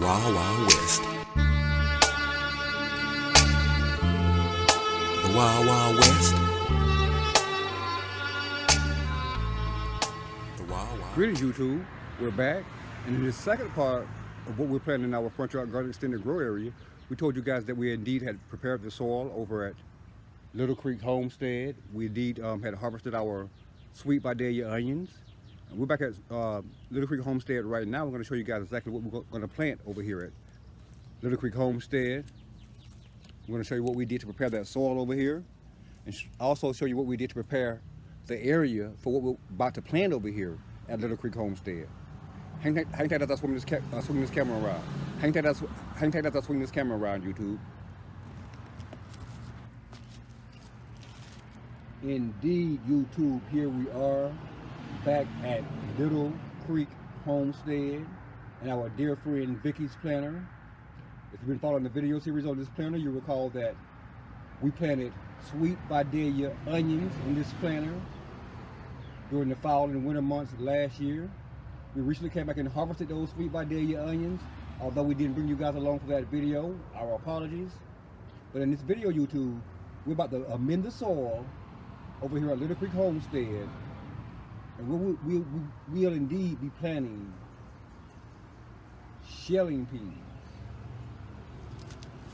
Wild Wild West. The Wild Wild West. The Wild Wild. Greetings, YouTube. We're back, and in the second part of what we're planting in our front yard garden extended grow area, we told you guys that we indeed had prepared the soil over at Little Creek Homestead. We indeed had harvested our sweet Vidalia onions. And we're back at Little Creek Homestead right now. We're going to show you guys exactly what we're going to plant over here at Little Creek Homestead. We're going to show you what we did to prepare that soil over here, and also show you what we did to prepare the area for what we're about to plant over here at Little Creek Homestead. Hang tight as I swing this camera around. Hang tight as I swing this camera around, YouTube. Indeed, YouTube, here we are back at Little Creek Homestead and our dear friend Vicky's planter. If you've been following the video series on this planter, you recall that we planted sweet Vidalia onions in this planter during the fall and winter months last year. We recently came back and harvested those sweet Vidalia onions. Although we didn't bring you guys along for that video, our apologies. But in this video, YouTube, we're about to amend the soil over here at Little Creek Homestead, and we'll indeed be planting shelling peas.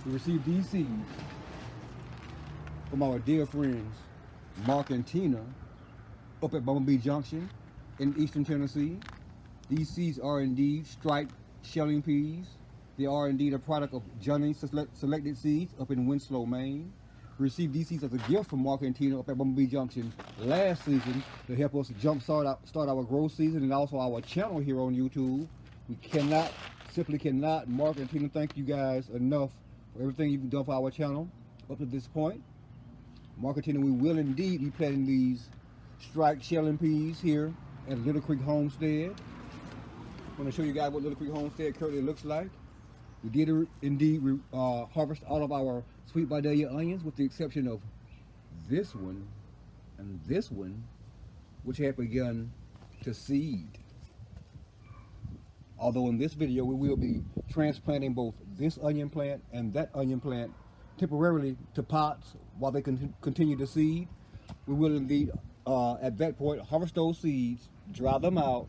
We received these seeds from our dear friends Mark and Tina up at Bumblebee Junction in Eastern Tennessee. These seeds are indeed striped shelling peas. They are indeed a product of Johnny's Selected Seeds up in Winslow, Maine. We received these seeds as a gift from Mark and Tina up at Bumblebee Junction last season to help us start our growth season and also our channel here on YouTube. We simply cannot, Mark and Tina, thank you guys enough for everything you've done for our channel up to this point. Mark and Tina, we will indeed be planting these striped shelling peas here at Little Creek Homestead. I'm going to show you guys what Little Creek Homestead currently looks like. We did indeed harvest all of our sweet Vidalia onions with the exception of this one and this one, which have begun to seed. Although in this video we will be transplanting both this onion plant and that onion plant temporarily to pots while they continue to seed. We will indeed at that point harvest those seeds, dry them out,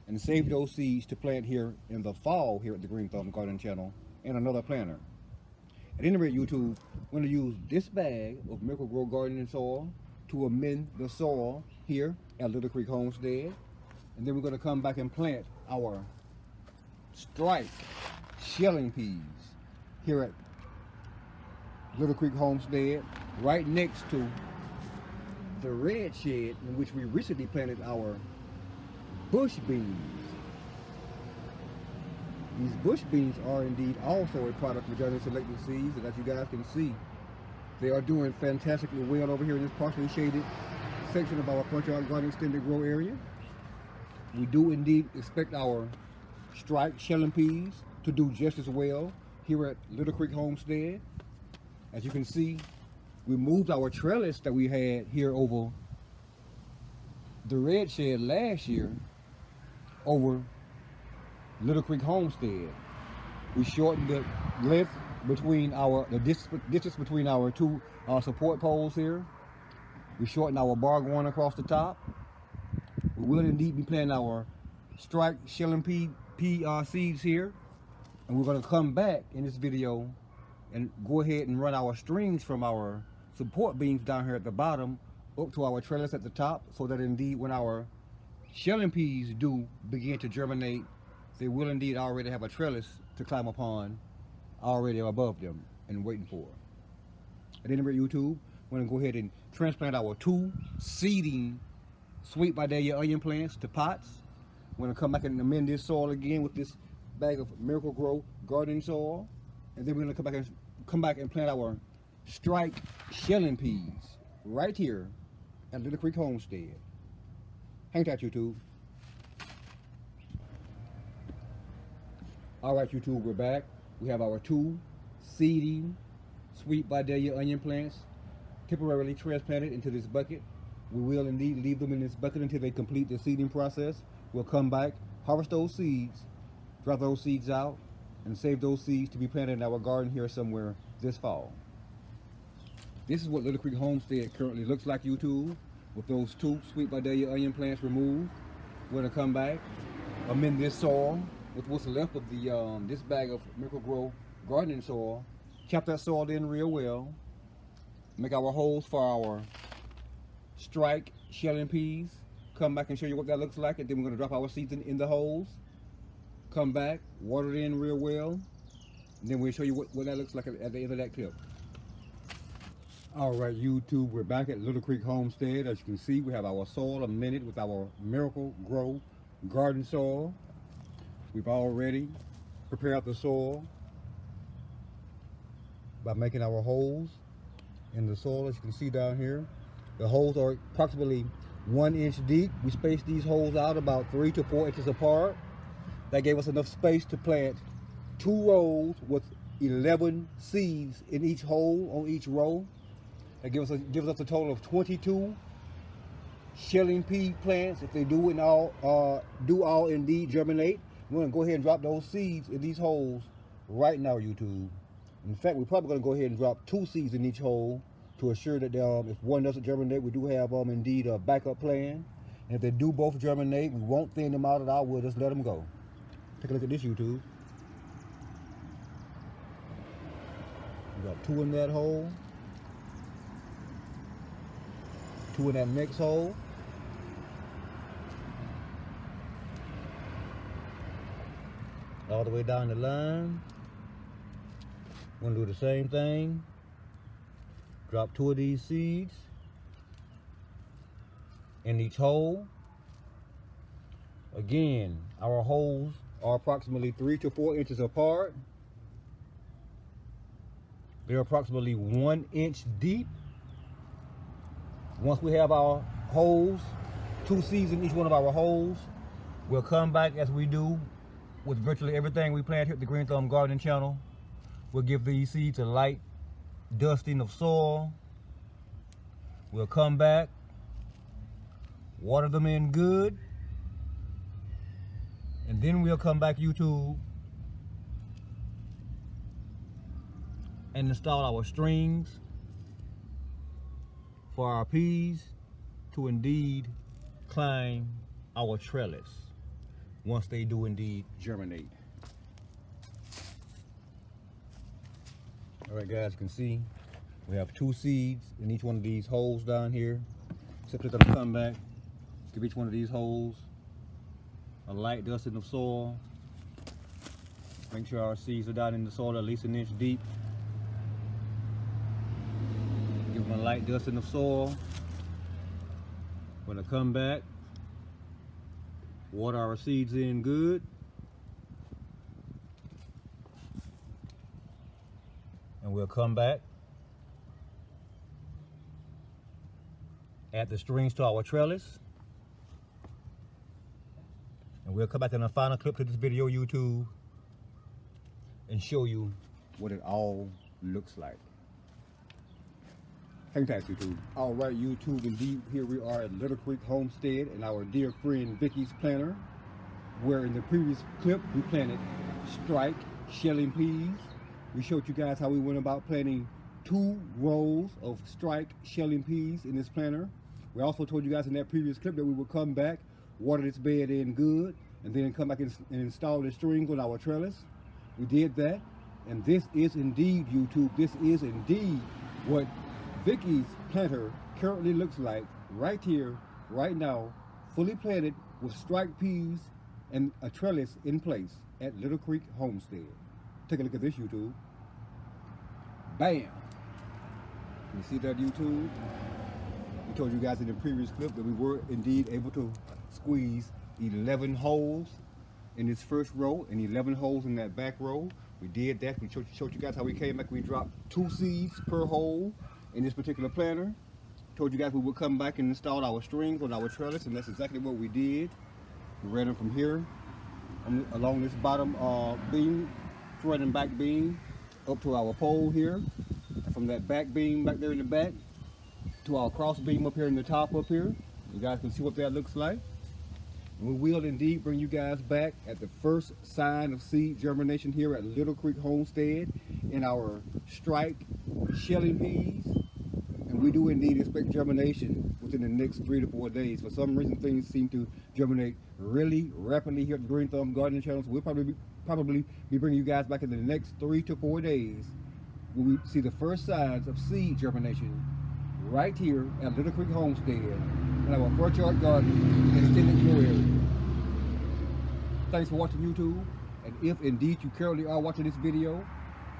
and save those seeds to plant here in the fall here at the Green Thumb Garden Channel and another planter. At any rate, YouTube, we're going to use this bag of Miracle-Gro gardening soil to amend the soil here at Little Creek Homestead, and then we're going to come back and plant our striped shelling peas here at Little Creek Homestead, right next to the red shed in which we recently planted our bush beans. These bush beans are indeed also a product of Johnny's Selected Seeds, and as you guys can see, they are doing fantastically well over here in this partially shaded section of our front yard garden extended grow area. We do indeed expect our striped shelling peas to do just as well here at Little Creek Homestead. As you can see, we moved our trellis that we had here over the red shed last year over Little Creek Homestead. We shortened the length between the distance between our two support poles here. We shortened our bar going across the top. We will indeed be planting our striped shelling pea seeds here, and we're going to come back in this video and go ahead and run our strings from our support beams down here at the bottom up to our trellis at the top, so that indeed when our shelling peas do begin to germinate, they will indeed already have a trellis to climb upon already above them and waiting for. At any rate, YouTube, we're going to go ahead and transplant our two seeding sweet Vidalia onion plants to pots. We're going to come back and amend this soil again with this bag of Miracle-Gro gardening soil, and then we're going to come back and plant our striped shelling peas right here at Little Creek Homestead. Hang tight, YouTube. All right, YouTube, we're back. We have our two seeding sweet Vidalia onion plants temporarily transplanted into this bucket. We will indeed leave them in this bucket until they complete the seeding process. We'll come back, harvest those seeds, dry those seeds out, and save those seeds to be planted in our garden here somewhere this fall. This is what Little Creek Homestead currently looks like, YouTube, with those two sweet Vidalia onion plants removed. We're gonna come back, amend this soil with what's left of the this bag of Miracle Grow gardening soil. Cap that soil in real well. Make our holes for our strike shelling peas. Come back and show you what that looks like, and then we're gonna drop our seeds in the holes. Come back, water it in real well, and then we'll show you what that looks like at the end of that clip. All right, YouTube, we're back at Little Creek Homestead. As you can see, we have our soil amended with our Miracle Grow garden soil. We've already prepared the soil by making our holes in the soil. As you can see down here, the holes are approximately 1 inch deep. We spaced these holes out about 3 to 4 inches apart. That gave us enough space to plant 2 rows with 11 seeds in each hole on each row. That gives us a total of 22 shelling pea plants. If they do all indeed germinate, we're gonna go ahead and drop those seeds in these holes right now, YouTube. In fact, we're probably gonna go ahead and drop 2 seeds in each hole to assure that if one doesn't germinate, we do have indeed a backup plan. And if they do both germinate, we won't thin them out at all. We'll just let them go. Take a look at this, YouTube. We got 2 in that hole. 2 in that next hole. All the way down the line. We're gonna do the same thing. Drop 2 of these seeds in each hole. Again, our holes are approximately 3 to 4 inches apart. They're approximately 1 inch deep. Once we have our holes, 2 seeds in each one of our holes, we'll come back as we do with virtually everything we plant here at the Green Thumb Gardening Channel. We'll give these seeds a light dusting of soil. We'll come back, water them in good, and then we'll come back, YouTube, and install our strings for our peas to indeed climb our trellis once they do indeed germinate. All right, guys, you can see we have 2 seeds in each one of these holes down here. Simply gonna come back, give each one of these holes a light dusting of soil. Make sure our seeds are down in the soil at least 1 inch deep. Give them a light dusting of soil. We're gonna come back, water our seeds in good. And we'll come back, add the strings to our trellis, and we'll come back in a final clip to this video, YouTube, and show you what it all looks like. Fantastic, YouTube. All right, YouTube, indeed, here we are at Little Creek Homestead and our dear friend Vicky's planter, where in the previous clip we planted strike shelling peas. We showed you guys how we went about planting 2 rows of strike shelling peas in this planter. We also told you guys in that previous clip that we would come back, water this bed in good, and then come back and install the strings on our trellis. We did that, and this is indeed, YouTube, this is indeed what Vicky's planter currently looks like right here, right now, fully planted with strike peas and a trellis in place at Little Creek Homestead. Take a look at this, YouTube. Bam! You see that, YouTube? We told you guys in the previous clip that we were indeed able to squeeze 11 holes in this first row and 11 holes in that back row. We did that. We showed you guys how we came back. We dropped 2 seeds per hole in this particular planter. Told you guys we would come back and install our strings on our trellis, and that's exactly what we did. We ran them from here along this bottom beam, front and back beam, up to our pole here, and from that back beam back there in the back to our cross beam up here in the top up here. You guys can see what that looks like. We will indeed bring you guys back at the first sign of seed germination here at Little Creek Homestead in our striped shelling peas. And we do indeed expect germination within the next 3 to 4 days. For some reason, things seem to germinate really rapidly here at the Green Thumb Gardening Channel. So we'll probably be bringing you guys back in the next 3 to 4 days when we see the first signs of seed germination right here at Little Creek Homestead in our front yard garden extended grow area. Thanks for watching YouTube, and if indeed you currently are watching this video,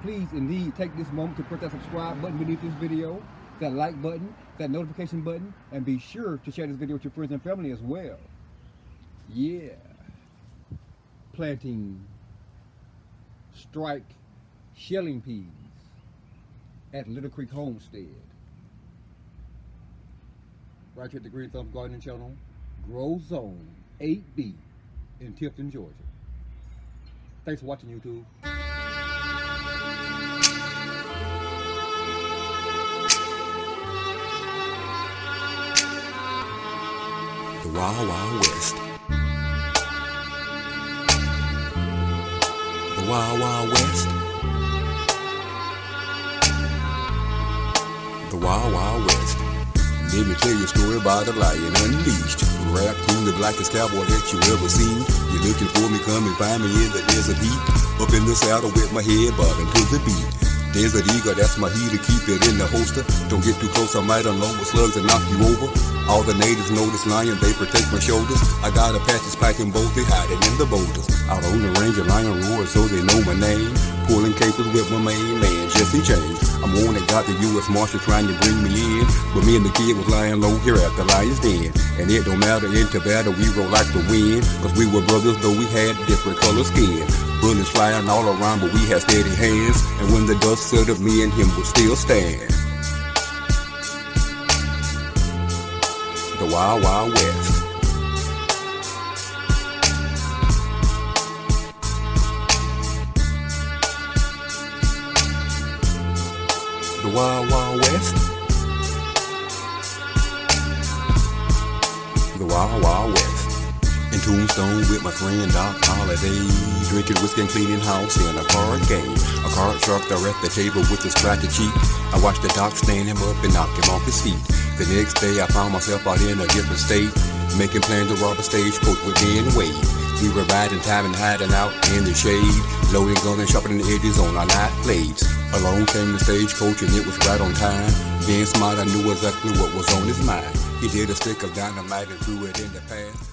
please indeed take this moment to press that subscribe button beneath this video, that like button, that notification button, and be sure to share this video with your friends and family as well. Yeah. Planting striped shelling peas at Little Creek Homestead. Right here at the Green Thumb Gardening Channel, Grow Zone 8B in Tifton, Georgia. Thanks for watching, YouTube. The Wild Wild West. The Wild Wild West. The Wild Wild West. Let me tell you a story about a lion unleashed, raccoon, the blackest cowboy that you ever seen. You're looking for me, come and find me in the desert heat, up in the saddle with my head bobbing to the beat. Desert Eagle, that's my heater, keep it in the holster. Don't get too close, I might unload with slugs and knock you over. All the natives know this lion, they protect my shoulders. I got Apaches packing both, they hiding in the boulders. Out on the range, a lion roars, so they know my name. Pulling capers with my main man, Jesse James. I'm on and got the U.S. Marshal trying to bring me in, but me and the kid was lying low here at the lion's den. And it don't matter, into battle we roll like the wind, cause we were brothers though we had different color skin. Bullets flying all around, but we had steady hands, and when the dust settled, me and him would still stand. The Wild Wild West. The Wild Wild West. The Wild Wild West. In Tombstone with my friend Doc Holliday, drinking whiskey and cleaning house in a card game. A card shark there at the table with his cracker cheek. I watched the Doc stand him up and knock him off his feet. The next day I found myself out in a different state, making plans to rob a stagecoach with Ben Wade. We were riding time and hiding out in the shade, loading guns and sharpening the edges on our knife blades. Along came the stagecoach and it was right on time. Ben smiled, I knew exactly what was on his mind. He did a stick of dynamite and threw it in the past.